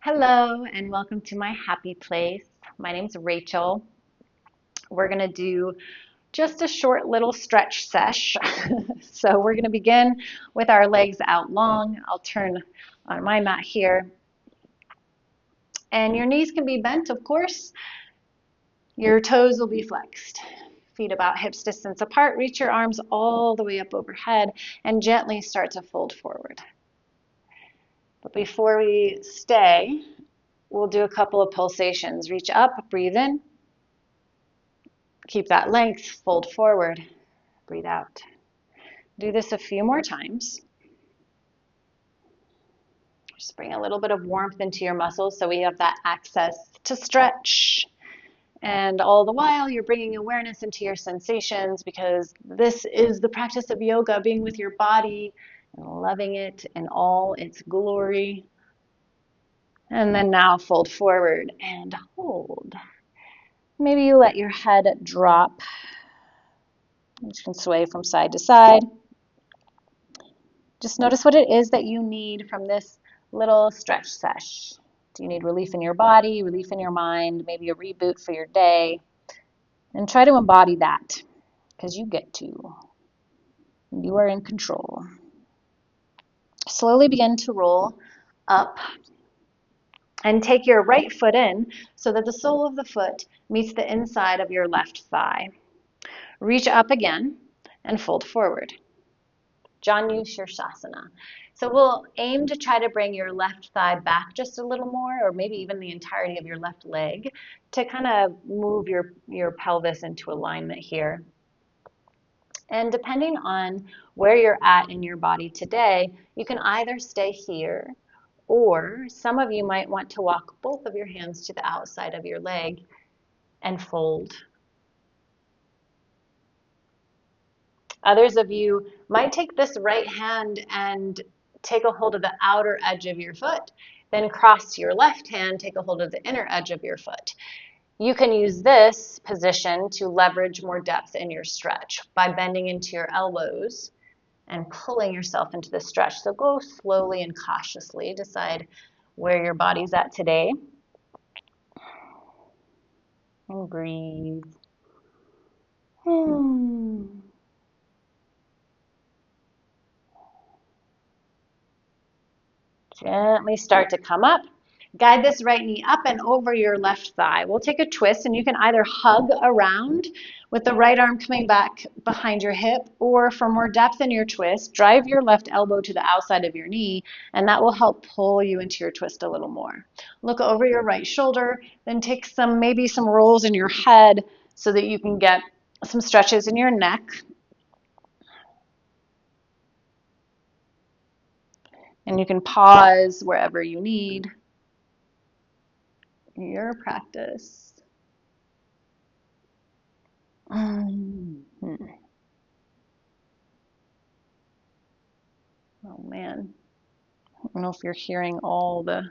Hello and welcome to my happy place. My name's Rachel. We're going to do just a short little stretch sesh. So we're going to begin with our legs out long. I'll turn on my mat here. And your knees can be bent, of course. Your toes will be flexed. Feet about hips distance apart. Reach your arms all the way up overhead and gently start to fold forward. But before we stay, we'll do a couple of pulsations. Reach up, breathe in. Keep that length, fold forward, breathe out. Do this a few more times. Just bring a little bit of warmth into your muscles so we have that access to stretch. And all the while, you're bringing awareness into your sensations because this is the practice of yoga, being with your body and loving it in all its glory. And then now fold forward and hold. Maybe you let your head drop. You can sway from side to side. Just notice what it is that you need from this little stretch sesh. Do you need relief in your body, relief in your mind, maybe a reboot for your day? And try to embody that because you get to. You are in control. Slowly begin to roll up and take your right foot in so that the sole of the foot meets the inside of your left thigh. Reach up again and fold forward. Janu Shirshasana. So we'll aim to try to bring your left thigh back just a little more, or maybe even the entirety of your left leg, to kind of move your pelvis into alignment here. And depending on where you're at in your body today, you can either stay here, or some of you might want to walk both of your hands to the outside of your leg and fold. Others of you might take this right hand and take a hold of the outer edge of your foot, then cross your left hand, take a hold of the inner edge of your foot. You can use this position to leverage more depth in your stretch by bending into your elbows and pulling yourself into the stretch. So go slowly and cautiously, decide where your body's at today. And breathe. Gently start to come up. Guide this right knee up and over your left thigh. We'll take a twist, and you can either hug around with the right arm coming back behind your hip, or for more depth in your twist, drive your left elbow to the outside of your knee, and that will help pull you into your twist a little more. Look over your right shoulder, then take maybe some rolls in your head so that you can get some stretches in your neck. And you can pause wherever you need. Your practice. Oh man, I don't know if you're hearing all the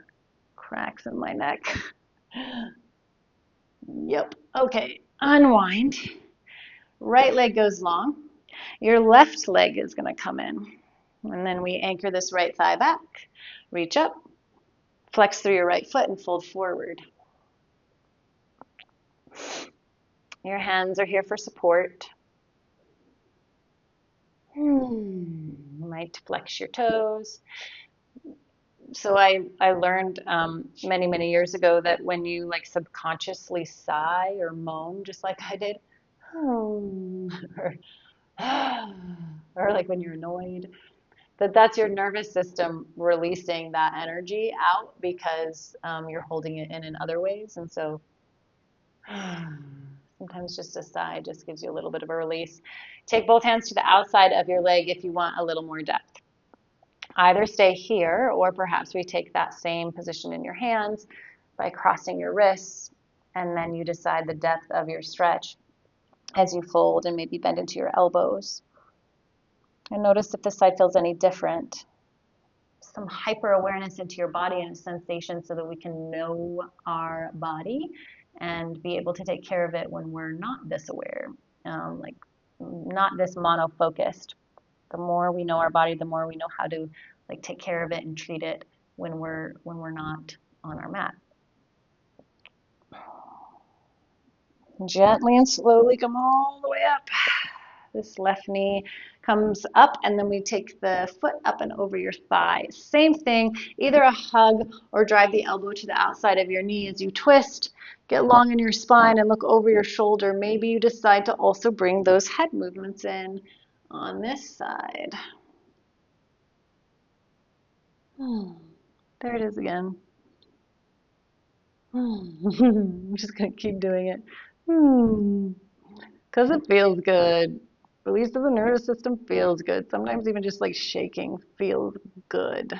cracks in my neck. Yep. Okay, unwind. Right leg goes long. Your left leg is going to come in. And then we anchor this right thigh back. Reach up. Flex through your right foot and fold forward. Your hands are here for support. You might flex your toes. So I learned many years ago that when you like subconsciously sigh or moan, just like I did, or, or like when you're annoyed, that's your nervous system releasing that energy out because you're holding it in other ways. And so sometimes just a sigh just gives you a little bit of a release. Take both hands to the outside of your leg if you want a little more depth. Either stay here, or perhaps we take that same position in your hands by crossing your wrists, and then you decide the depth of your stretch as you fold and maybe bend into your elbows. And notice if this side feels any different. Some hyper awareness into your body and sensation so that we can know our body and be able to take care of it when we're not this aware, like not this mono-focused. The more we know our body, the more we know how to like take care of it and treat it when we're not on our mat. Gently and slowly come all the way up. This left knee comes up, and then we take the foot up and over your thigh. Same thing, either a hug or drive the elbow to the outside of your knee as you twist. Get long in your spine and look over your shoulder. Maybe you decide to also bring those head movements in on this side. There it is again. I'm just going to keep doing it. Because it feels good. Release of the nervous system feels good. Sometimes even just like shaking feels good.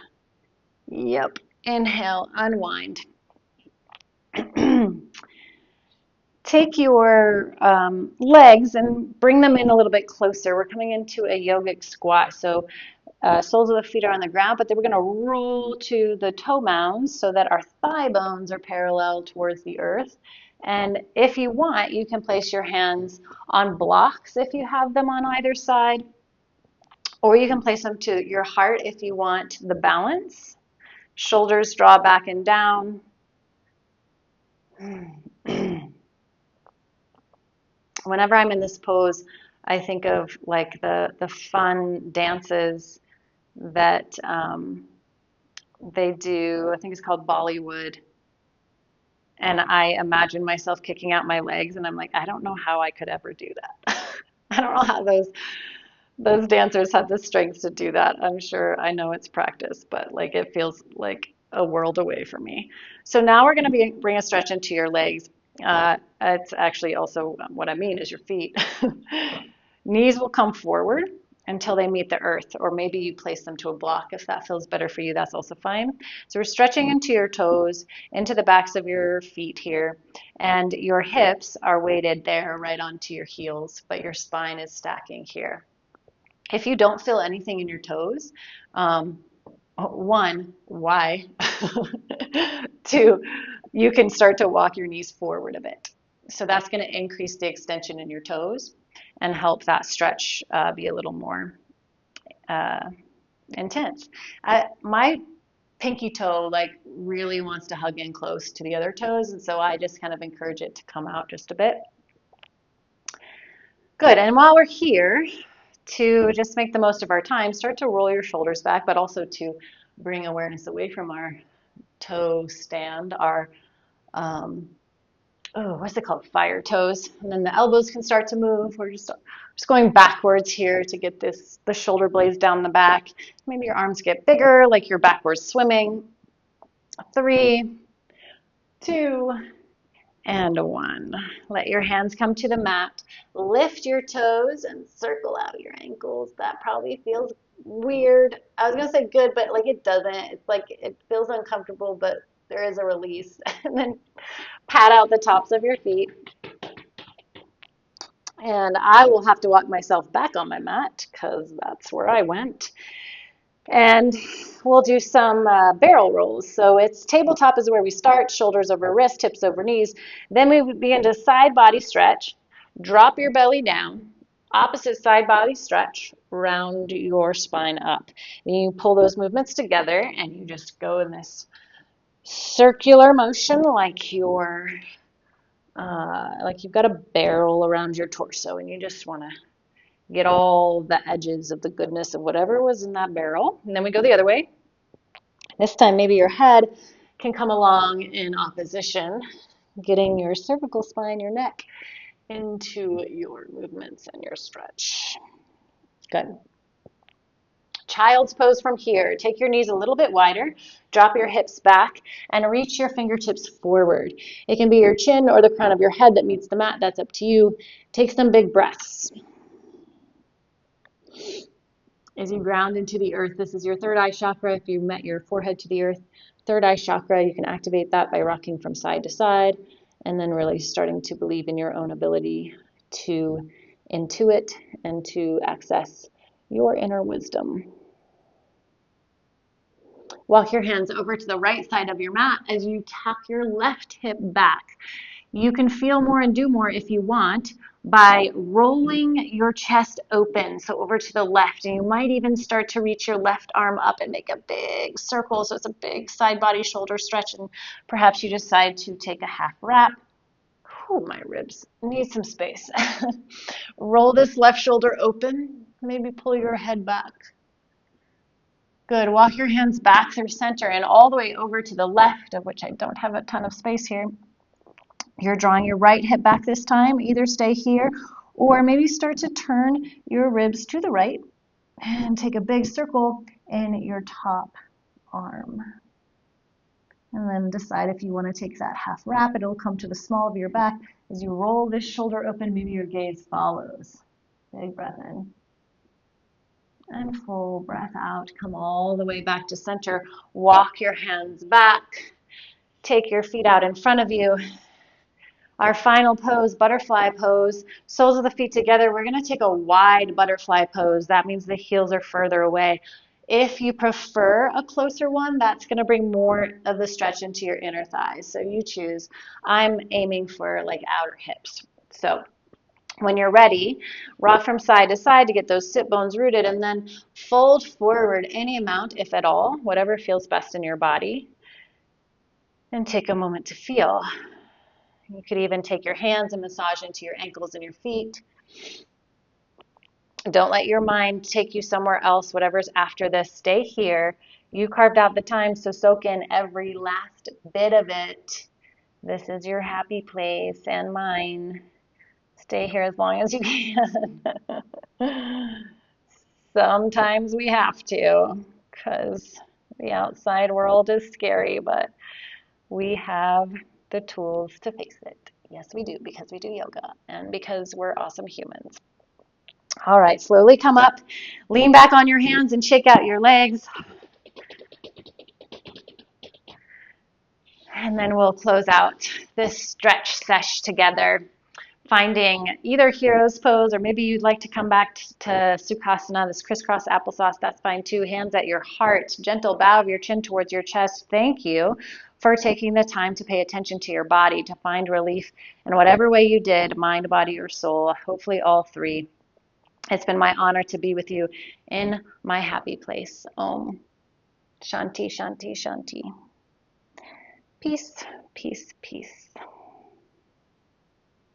Yep. Inhale, unwind. Take your legs and bring them in a little bit closer. We're coming into a yogic squat. So soles of the feet are on the ground, but then we're going to roll to the toe mounds so that our thigh bones are parallel towards the earth. And if you want, you can place your hands on blocks if you have them on either side, or you can place them to your heart if you want the balance. Shoulders draw back and down. Whenever I'm in this pose, I think of like the fun dances that they do. I think it's called Bollywood. And I imagine myself kicking out my legs, and I'm like, I don't know how I could ever do that. I don't know how those dancers have the strength to do that. I'm sure I know it's practice, but like it feels like a world away from me. So now we're going to bring a stretch into your legs. It's actually also what I mean is your feet. Knees will come forward until they meet the earth, or maybe you place them to a block if that feels better for you. That's also fine. So we're stretching into your toes, into the backs of your feet here, and your hips are weighted there right onto your heels, but your spine is stacking here. If you don't feel anything in your toes, one, why? Two, you can start to walk your knees forward a bit. So that's going to increase the extension in your toes and help that stretch be a little more intense. My pinky toe like really wants to hug in close to the other toes, and so I just kind of encourage it to come out just a bit. Good, and while we're here, to just make the most of our time, start to roll your shoulders back, but also to bring awareness away from our toe stand, our what's it called? Fire toes. And then the elbows can start to move. We're just going backwards here to get the shoulder blades down the back. Maybe your arms get bigger, like you're backwards swimming. 3, 2, and 1. Let your hands come to the mat. Lift your toes and circle out your ankles. That probably feels weird. I was going to say good, but like it doesn't. It's like it feels uncomfortable, but there is a release. And then pat out the tops of your feet. And I will have to walk myself back on my mat because that's where I went. And we'll do some barrel rolls. So it's tabletop is where we start, shoulders over wrist, hips over knees. Then we begin to side body stretch. Drop your belly down. Opposite side body stretch. Round your spine up. And you pull those movements together and you just go in this circular motion like you're like you've got a barrel around your torso and you just want to get all the edges of the goodness of whatever was in that barrel. And then we go the other way. This time maybe your head can come along in opposition, getting your cervical spine, your neck into your movements and your stretch. Good. Child's pose from here. Take your knees a little bit wider, drop your hips back, and reach your fingertips forward. It can be your chin or the crown of your head that meets the mat. That's up to you. Take some big breaths. As you ground into the earth, this is your third eye chakra. If you met your forehead to the earth, third eye chakra, you can activate that by rocking from side to side and then really starting to believe in your own ability to intuit and to access your inner wisdom. Walk your hands over to the right side of your mat as you tap your left hip back. You can feel more and do more if you want by rolling your chest open, so over to the left, and you might even start to reach your left arm up and make a big circle, so it's a big side body shoulder stretch, and perhaps you decide to take a half wrap. Ooh, my ribs need some space. Roll this left shoulder open, maybe pull your head back. Good. Walk your hands back through center and all the way over to the left, of which I don't have a ton of space here. You're drawing your right hip back this time. Either stay here or maybe start to turn your ribs to the right and take a big circle in your top arm. And then decide if you want to take that half wrap. It'll come to the small of your back. As you roll this shoulder open, maybe your gaze follows. Big breath in. And full breath out. Come all the way back to center. Walk your hands back. Take your feet out in front of you. Our final pose, butterfly pose. Soles of the feet together. We're going to take a wide butterfly pose. That means the heels are further away. If you prefer a closer one, that's going to bring more of the stretch into your inner thighs. So you choose. I'm aiming for like outer hips. So when you're ready, rock from side to side to get those sit bones rooted, and then fold forward any amount, if at all, whatever feels best in your body, and take a moment to feel. You could even take your hands and massage into your ankles and your feet. Don't let your mind take you somewhere else, whatever's after this. Stay here. You carved out the time, so soak in every last bit of it. This is your happy place and mine. Stay here as long as you can. Sometimes we have to, because the outside world is scary, but we have the tools to face it. Yes, we do, because we do yoga and because we're awesome humans. All right, slowly come up, lean back on your hands and shake out your legs. And then we'll close out this stretch sesh together, finding either hero's pose, or maybe you'd like to come back to Sukhasana, this crisscross applesauce. That's fine too. Hands at your heart, gentle bow of your chin towards your chest. Thank you for taking the time to pay attention to your body, to find relief in whatever way you did, mind, body, or soul, hopefully all three. It's been my honor to be with you in my happy place. Om. Shanti, shanti, shanti. Peace, peace, peace.